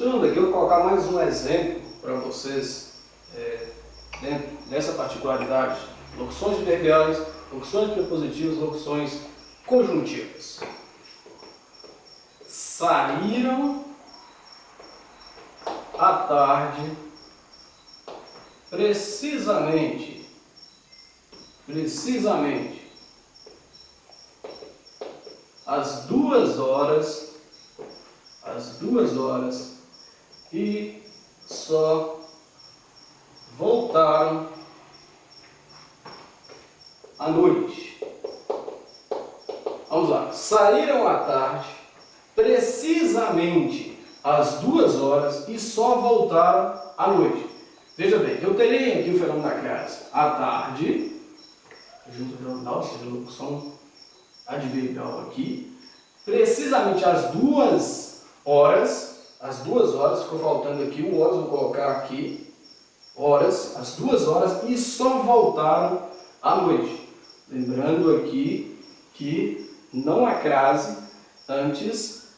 Mostrando aqui, eu vou colocar mais um exemplo para vocês dentro dessa particularidade. Locuções adverbiais, locuções prepositivas, locuções conjuntivas. Saíram à tarde precisamente às 2 horas e só voltaram à noite. Vamos lá. Saíram à tarde precisamente às 2 horas e só voltaram à noite. Veja bem, eu terei aqui o fenômeno da crase à tarde, junto nominal, ou seja, locução adverbial aqui, precisamente às 2 horas, ficou faltando aqui o horas, vou colocar aqui, horas, às 2 horas e só voltaram à noite. Lembrando aqui que não há crase antes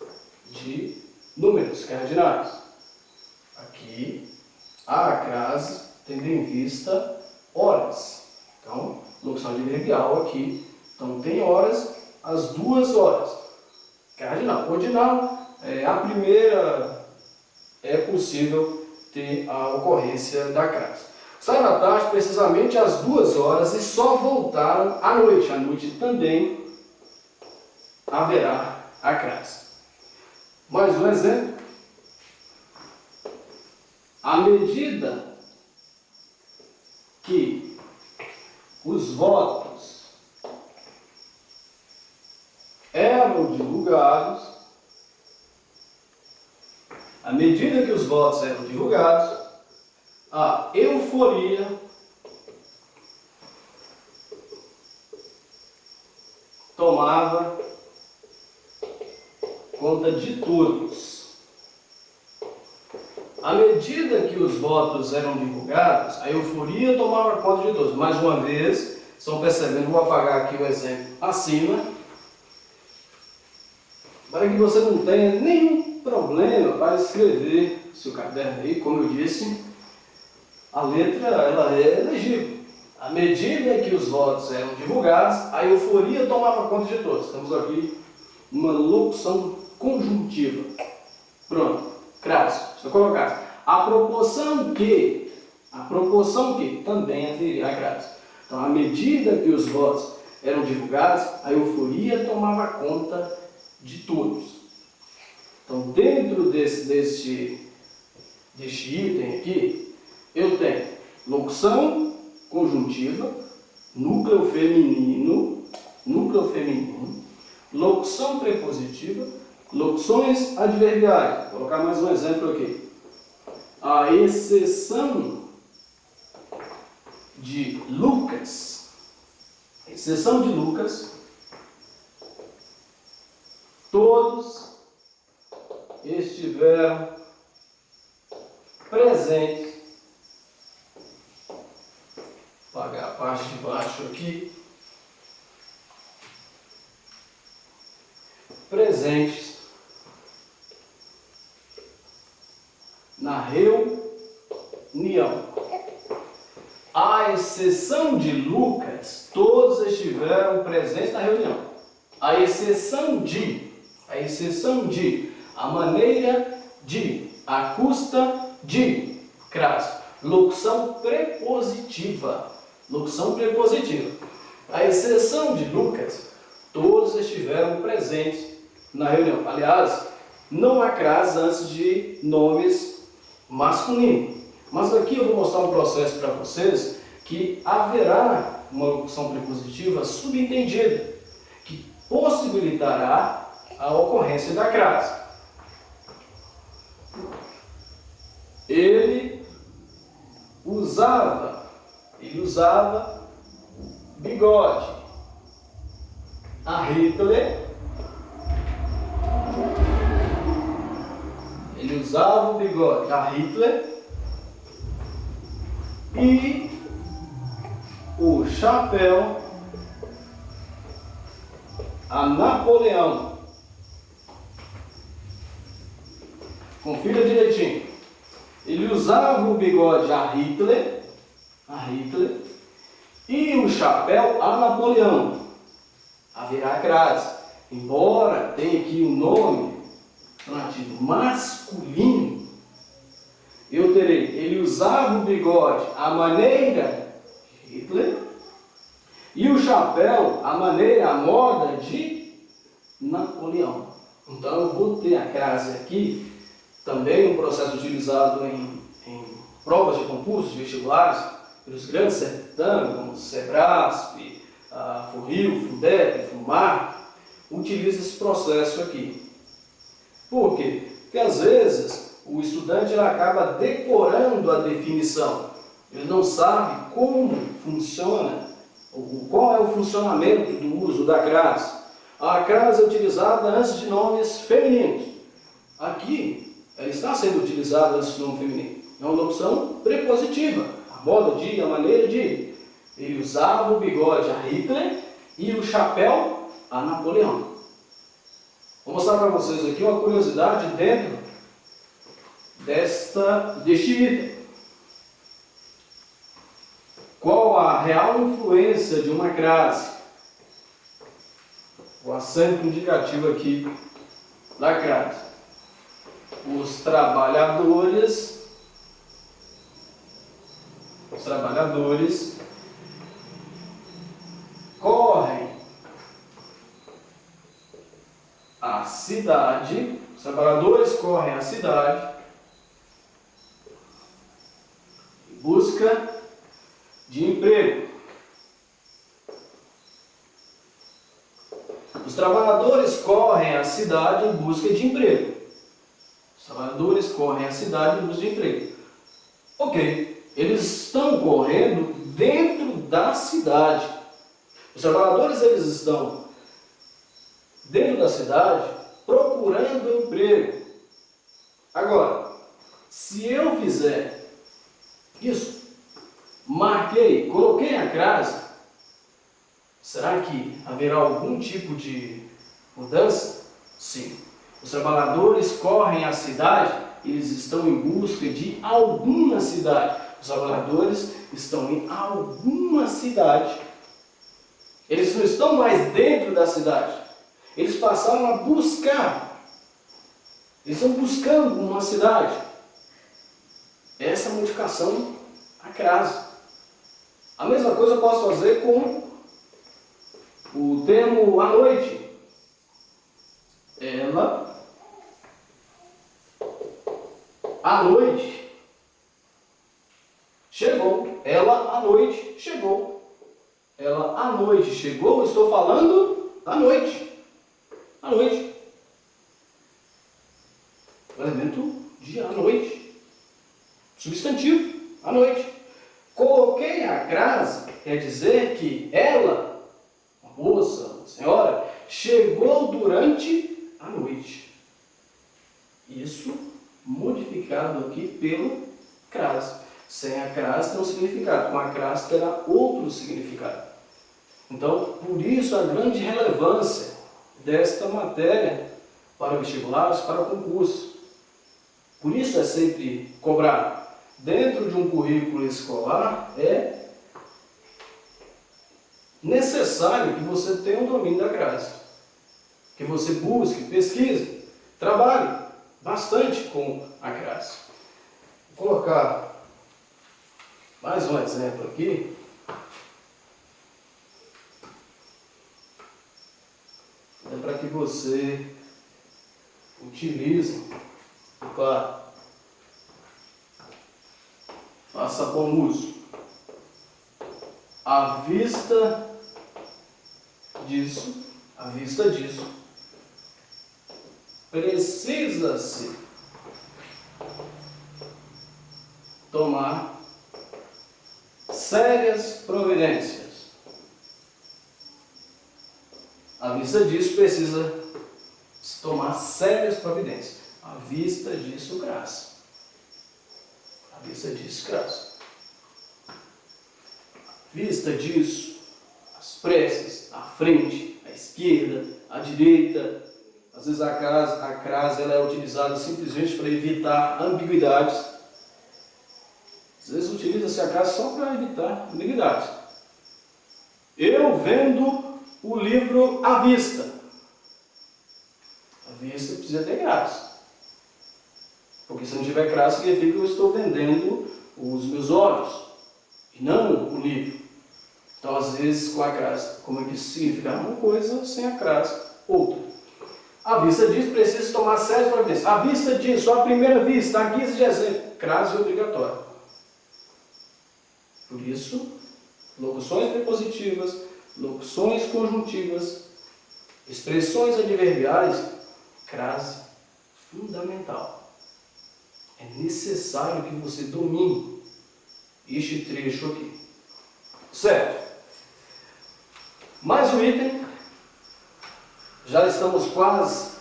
de números cardinais. Aqui há a crase tendo em vista horas. Então, locução adverbial aqui. Então, tem horas, às 2 horas. Cardinal. Ordinal, a primeira é possível ter a ocorrência da crase. Saíram à tarde precisamente às 2 horas e só voltaram à noite. À noite também haverá a crase. Mais um exemplo. À medida que os votos eram divulgados, a euforia tomava conta de todos. À medida que os votos eram divulgados, a euforia tomava conta de todos. Mais uma vez, estão percebendo, vou apagar aqui o exemplo acima, para que você não tenha nenhum problema para escrever seu caderno aí. Como eu disse, a letra ela é legível. À medida que os votos eram divulgados, a euforia tomava conta de todos. Estamos aqui numa locução conjuntiva. Pronto. Crase. Se eu colocasse a proporção que também haveria a crase. Então, à medida que os votos eram divulgados, a euforia tomava conta de todos. Então, dentro deste item aqui, eu tenho locução conjuntiva, núcleo feminino, locução prepositiva, locuções adverbiais. Vou colocar mais um exemplo aqui. A exceção de Lucas, todos estiveram presentes. Vou apagar a parte de baixo aqui. Presentes na reunião. À exceção de Lucas, todos estiveram presentes na reunião. À exceção de, a maneira de, a custa de, crase. Locução prepositiva. À exceção de Lucas, todos estiveram presentes na reunião. Aliás, não há crase antes de nomes masculinos. Mas aqui eu vou mostrar um processo para vocês que haverá uma locução prepositiva subentendida, que possibilitará a ocorrência da crase. Ele usava bigode. A Hitler, ele usava o bigode. A Hitler e o chapéu a Napoleão. Confira direitinho. Ele usava o bigode a Hitler, e o chapéu a Napoleão, a virar crase. Embora tenha aqui um nome relativo masculino, eu terei, ele usava o bigode à maneira de Hitler e o chapéu à maneira, à moda de Napoleão. Então eu vou ter a crase aqui, também um processo utilizado em provas de concursos, de vestibulares, pelos grandes certames, como Sebrasp, Furrio, Fundep, Fumar, utiliza esse processo aqui. Por quê? Porque às vezes o estudante ele acaba decorando a definição. Ele não sabe como funciona, qual é o funcionamento do uso da crase. A crase é utilizada antes de nomes femininos. Aqui, ela está sendo utilizada antes de nome feminino. É uma opção prepositiva. A moda de, a maneira de. Ele usava o bigode a Hitler e o chapéu a Napoleão. Vou mostrar para vocês aqui uma curiosidade dentro deste item. Qual a real influência de uma crase? O acento indicativo aqui da crase. Os trabalhadores correm à cidade, os trabalhadores correm à cidade em busca de emprego. Os trabalhadores correm à cidade em busca de emprego. Os trabalhadores correm à cidade em busca de emprego. Ok, eles estão correndo dentro da cidade. Os trabalhadores eles estão dentro da cidade procurando emprego. Agora, se eu fizer isso, marquei, coloquei a crase, será que haverá algum tipo de mudança? Sim. Os trabalhadores correm à cidade, eles estão em busca de alguma cidade. Os trabalhadores estão em alguma cidade. Eles não estão mais dentro da cidade. Eles passaram a buscar. Eles estão buscando uma cidade. Essa é a modificação à crase. A mesma coisa eu posso fazer com o termo à noite. Ela, à noite, chegou. Ela, à noite, chegou. Ela, à noite, chegou. Estou falando à noite. À noite. O elemento de à noite. Substantivo, à noite. Coloquei a crase, quer dizer que ela, uma moça, uma senhora, chegou durante a noite. Isso modificado aqui pelo crase. Sem a crase tem um significado, com a crase terá outro significado. Então, por isso a grande relevância desta matéria para vestibulares, para concurso. Por isso é sempre cobrado. Dentro de um currículo escolar é necessário que você tenha um domínio da crase. Que você busque, pesquise, trabalhe bastante com a crase. Vou colocar mais um exemplo aqui. É para que você utilize, claro, faça bom uso. À vista disso, precisa-se tomar sérias providências. À vista disso, precisa se tomar sérias providências. À vista disso, crase. À vista disso, crase. À vista disso, as preces, à frente, à esquerda, à direita, Às vezes a crase ela é utilizada simplesmente para evitar ambiguidades. Às vezes utiliza-se a crase só para evitar ambiguidades. Eu vendo o livro à vista. À vista precisa ter crase. Porque se não tiver crase, significa que eu estou vendendo os meus olhos, e não o livro. Então, às vezes, com a crase, como eu disse, significa uma coisa, sem a crase, outra. À vista disso, preciso tomar sérias providências. À vista disso, à primeira vista, à guisa de exemplo, crase obrigatória. Por isso, locuções prepositivas, locuções conjuntivas, expressões adverbiais, crase fundamental. É necessário que você domine este trecho aqui. Certo? Mais um item. Já estamos quase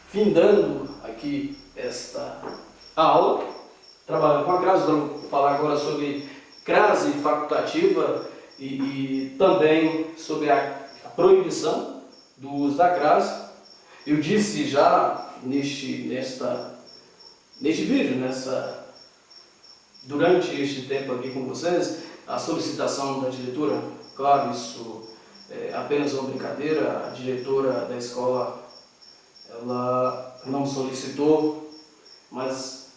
findando aqui esta aula. Trabalhando com a crase, vamos falar agora sobre crase facultativa e também sobre a proibição do uso da crase. Eu disse já neste vídeo, durante este tempo aqui com vocês, a solicitação da diretora, claro, isso é apenas uma brincadeira, a diretora da escola, ela não solicitou, mas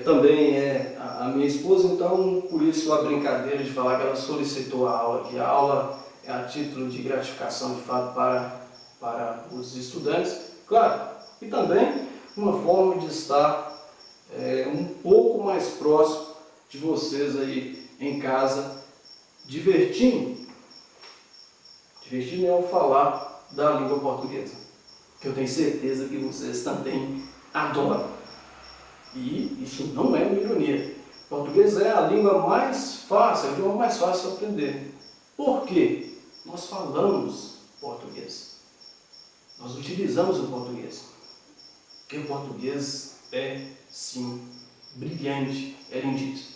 também é a minha esposa, então por isso a brincadeira de falar que ela solicitou a aula, que a aula é a título de gratificação de fato para os estudantes, claro, e também uma forma de estar um pouco mais próximo de vocês aí em casa, divertindo ao falar da língua portuguesa, que eu tenho certeza que vocês também adoram. E isso não é uma ironia. Português é a língua mais fácil, a língua mais fácil de aprender. Por quê? Nós falamos português. Nós utilizamos o português. Porque o português é, sim, brilhante, é lindíssimo.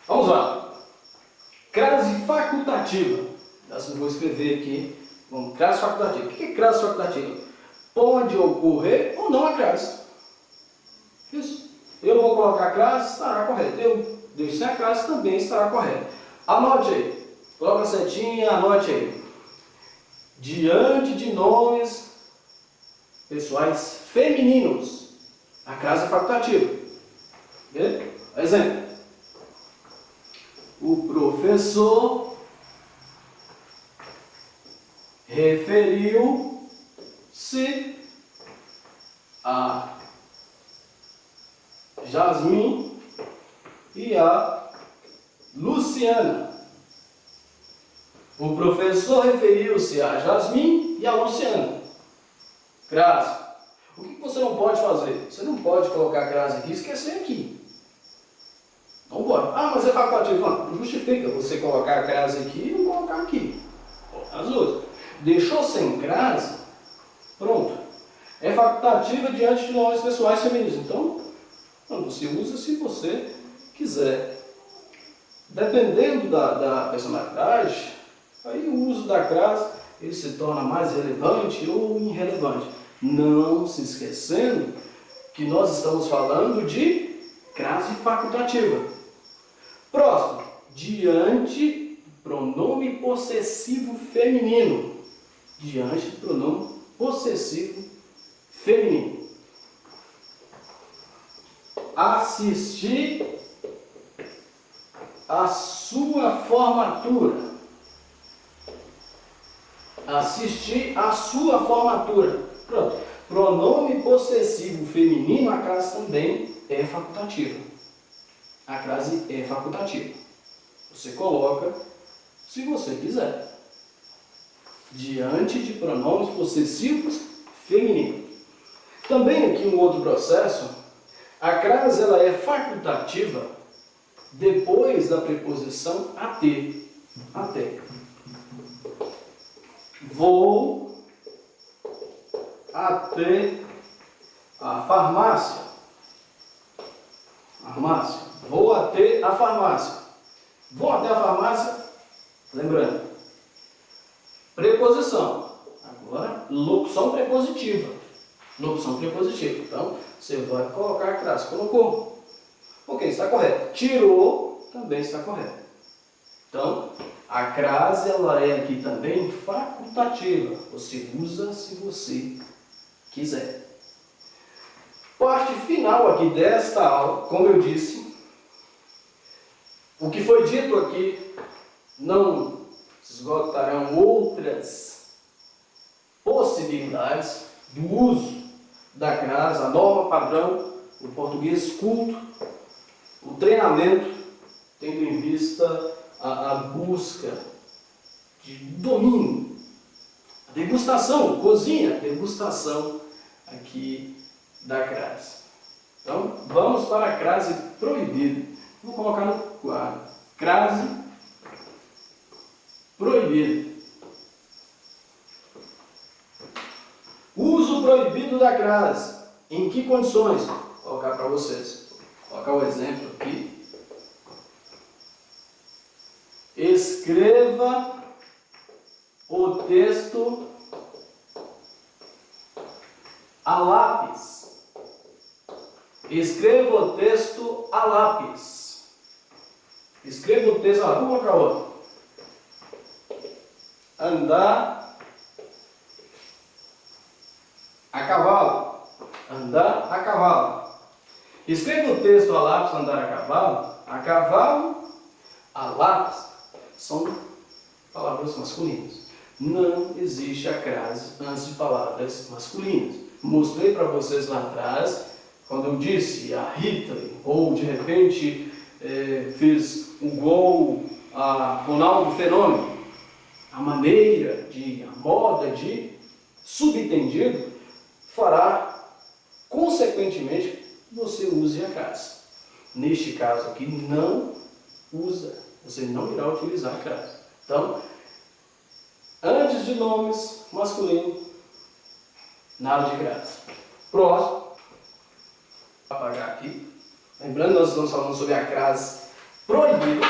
Vamos lá. Crase facultativa. Eu vou escrever aqui. Bom, crase facultativa. O que é crase facultativa? Pode ocorrer ou não a crase. Isso. Eu vou colocar a crase, estará correto. Eu deixo sem a crase, também estará correto. Anote aí. Coloca a setinha, anote aí. Diante de nomes pessoais femininos, a crase é facultativa. Beleza? Exemplo. O professor referiu-se a Jasmin e a Luciana. O professor referiu-se a Jasmin e a Luciana. Crase. O que você não pode fazer? Você não pode colocar a crase aqui e esquecer aqui. Não pode. Ah, mas é facultativo. Não justifica você colocar a crase aqui e não colocar aqui. As duas. Deixou sem crase, pronto. É facultativa diante de nomes pessoais femininos. Então, você usa se você quiser. Dependendo da personalidade, aí o uso da crase ele se torna mais relevante ou irrelevante. Não se esquecendo que nós estamos falando de crase facultativa. Próximo, diante do pronome possessivo feminino. Diante do pronome possessivo feminino. Assistir a sua formatura. Assistir a sua formatura. Pronto. Pronome possessivo feminino, a crase também é facultativa. A crase é facultativa. Você coloca se você quiser. Diante de pronomes possessivos femininos. Também aqui um outro processo. A crase ela é facultativa depois da preposição até. Até. Vou até a farmácia. Farmácia. Vou até a farmácia. Vou até a farmácia. Lembrando. Preposição. Agora, locução prepositiva. na opção prepositiva. Então, você vai colocar a crase. Colocou. Ok, está correto. Tirou, também está correto. Então, a crase ela é aqui também facultativa. Você usa se você quiser. Parte final aqui desta aula, como eu disse, o que foi dito aqui não esgotarão outras possibilidades do uso da crase, a norma padrão, o português culto, o treinamento, tendo em vista a busca de domínio, a degustação, cozinha, degustação aqui da crase. Então, vamos para a crase proibida. Vou colocar no quadro. Crase proibida. Uso proibido da crase. Em que condições? Vou colocar para vocês. Vou colocar o exemplo aqui. Escreva o texto a lápis. Escreva o texto a lápis. Escreva o texto a lápis. Vou colocar outro. Andar a cavalo. Andar a cavalo. Escreva o texto a lápis, andar a cavalo. A cavalo, a lápis. São palavras masculinas. Não existe a crase antes de palavras masculinas. Mostrei para vocês lá atrás, quando eu disse a Hitler, ou de repente fez um gol a Ronaldo Fenômeno. A maneira a moda de subentendido fará, consequentemente, que você use a crase. Neste caso aqui, não usa. Você não irá utilizar a crase. Então, antes de nomes masculinos, nada de crase. Próximo. Vou apagar aqui. Lembrando, nós estamos falando sobre a crase proibida.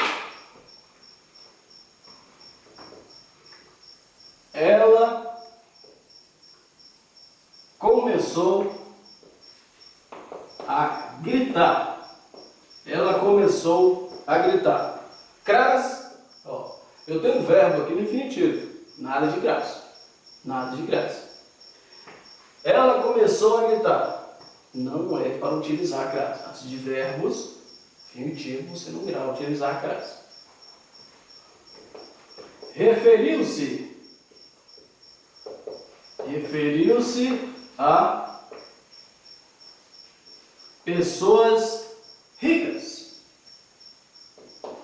Ela começou a gritar. Ela começou a gritar. Crase, ó, eu tenho um verbo aqui no infinitivo. Nada de crase. Nada de crase. Ela começou a gritar. Não é para utilizar a crase. Antes de verbos infinitivos, você não irá utilizar a crase. Referiu-se a pessoas ricas.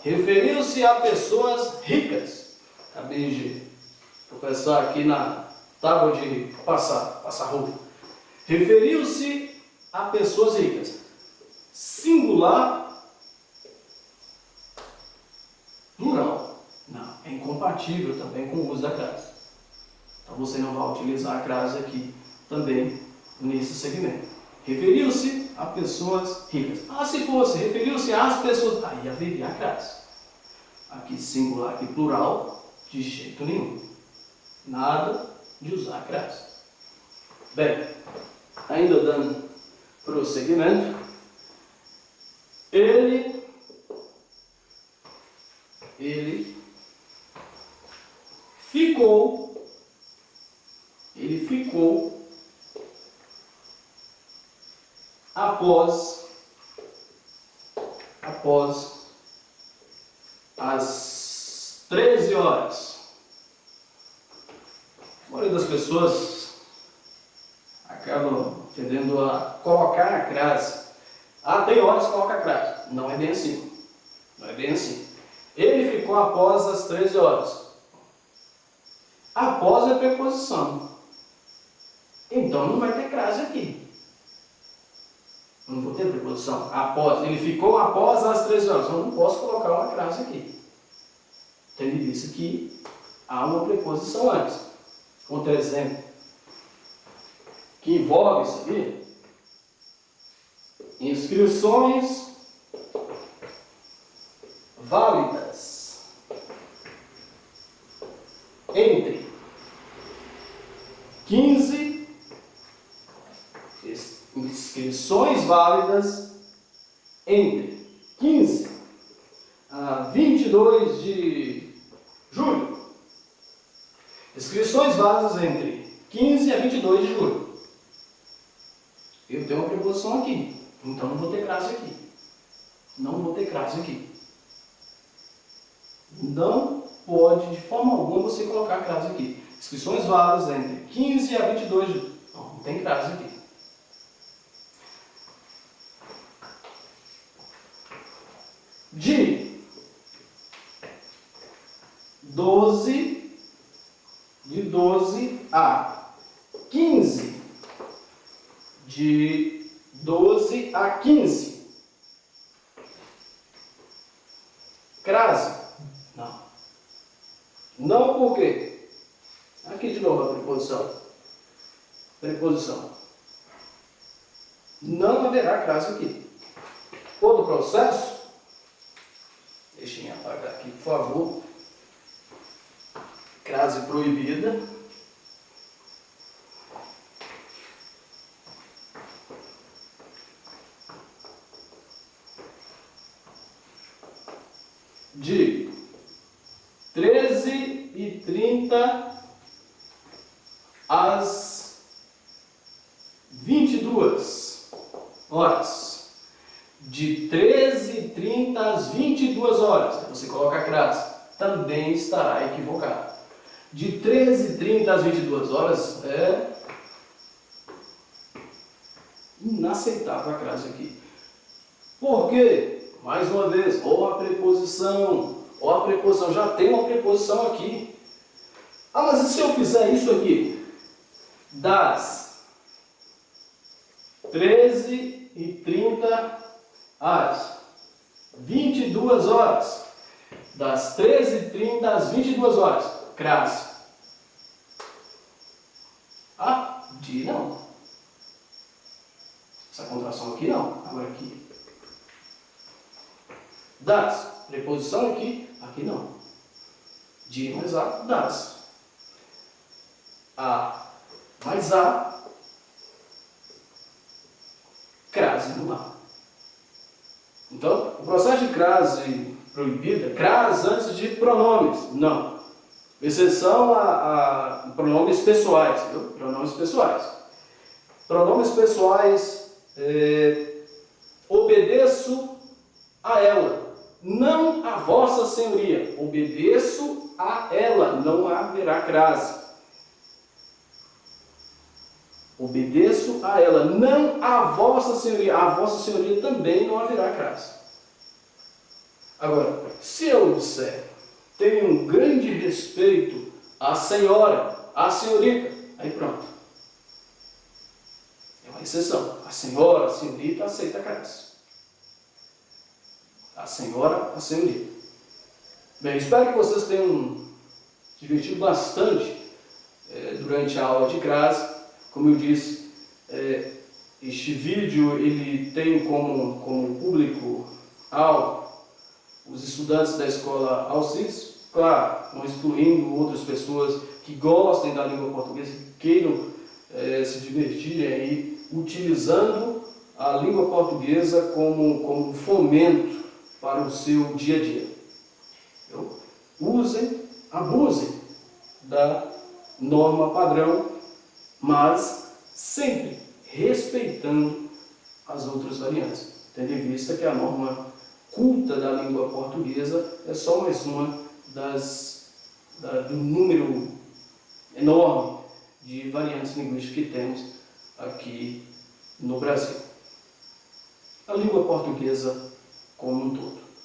Referiu-se a pessoas ricas. Acabei de tropeçar aqui na tábua de passar roupa. Referiu-se a pessoas ricas. Singular, plural. Não, é incompatível também com o uso da crase. Então você não vai utilizar a crase aqui também nesse segmento. Referiu-se a pessoas ricas. Se fosse, referiu-se às pessoas, aí haveria a crase. Aqui singular, aqui plural, de jeito nenhum. Nada de usar a crase. Bem, ainda dando prosseguimento, ele ficou após as 13 horas. A maioria das pessoas acabam tendendo a colocar a crase. Tem horas que coloca a crase. Não é bem assim. Não é bem assim. Ele ficou após as 13 horas. Após é preposição. Então não vai ter crase aqui. Não vou ter preposição. Após. Ele ficou após as 13 horas. Eu não posso colocar uma crase aqui. Tendo em vista que há uma preposição antes. Outro exemplo que envolve isso aqui. Inscrições válidas entre 15 inscrições válidas entre 15 a 22 de julho. Inscrições válidas entre 15 a 22 de julho. Eu tenho uma preposição aqui, então não vou ter crase aqui. Não vou ter crase aqui. Não pode, de forma alguma, você colocar crase aqui. Inscrições válidas entre 15 a 22 de julho. Não tem crase aqui. De 12 a 15. De 12 a 15. Crase? Não. Não por quê? Aqui de novo a preposição. Preposição. Não haverá crase aqui. Todo o processo, deixem eu apagar aqui, por favor. Crase proibida. De 13h30 às 22 horas. De 13h30 às 22 horas. Você coloca a crase. Também estará equivocado. De 13h30 às 22 horas é inaceitável a crase aqui. Por quê? Mais uma vez, ou a preposição, já tem uma preposição aqui. Ah, mas e se eu fizer isso aqui? Das 13h30 às 22 horas. Das 13h30 às 22 horas. Crase. Ah, de não. Essa contração aqui não. Agora aqui. Das. Preposição aqui. Aqui não. De mais a. Das. A mais a. Crase no A. Então, o processo de crase proibida, crase antes de pronomes. Não. Exceção a pronomes pessoais. Viu? Pronomes pessoais. Pronomes pessoais. Obedeço a ela. Não a vossa senhoria. Obedeço a ela. Não haverá crase. Obedeço a ela. Não a vossa senhoria. A vossa senhoria também não haverá crase. Agora, se eu disser, tenho um grande respeito à senhora, à senhorita, aí pronto. É uma exceção. A senhora, a senhorita aceita a crase. A senhora, a senhorita. Bem, espero que vocês tenham se divertido bastante durante a aula de crase. Como eu disse, este vídeo ele tem como público-alvo os estudantes da escola Alcides, claro, não excluindo outras pessoas que gostem da língua portuguesa, que queiram se divertirem aí, utilizando a língua portuguesa como fomento para o seu dia a dia. Então, usem, abusem da norma padrão, mas sempre respeitando as outras variantes, tendo em vista que a norma culta da língua portuguesa é só mais uma do número enorme de variantes linguísticas que temos aqui no Brasil. A língua portuguesa como um todo.